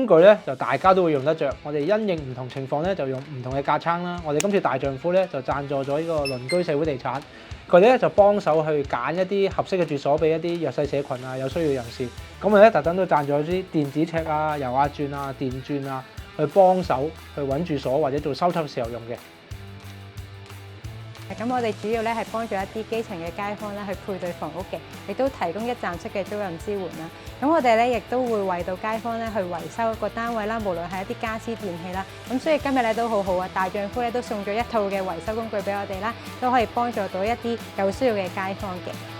工具咧就大家都會用得着，我哋因應唔同情況咧就用唔同嘅架撐啦。我哋今次大丈夫咧就贊助咗呢個鄰居社會地產，佢哋咧就幫手去揀一啲合適嘅住所俾一啲弱勢社群啊、有需要人士。咁我哋咧特登都贊助咗啲電子尺啊、油壓鑽啊、電鑽啊，去幫手去揾住所或者做收葺時候用嘅。咁我哋主要咧係幫助一啲基層嘅街坊咧去配對房屋嘅，亦都提供一站式嘅租賃支援啦。咁我哋咧亦都會為到街坊咧去維修個單位啦，無論係一啲家私電器啦。咁所以今日咧都好好啊，大丈夫咧都送咗一套嘅維修工具俾我哋啦，都可以幫助到一啲有需要嘅街坊嘅。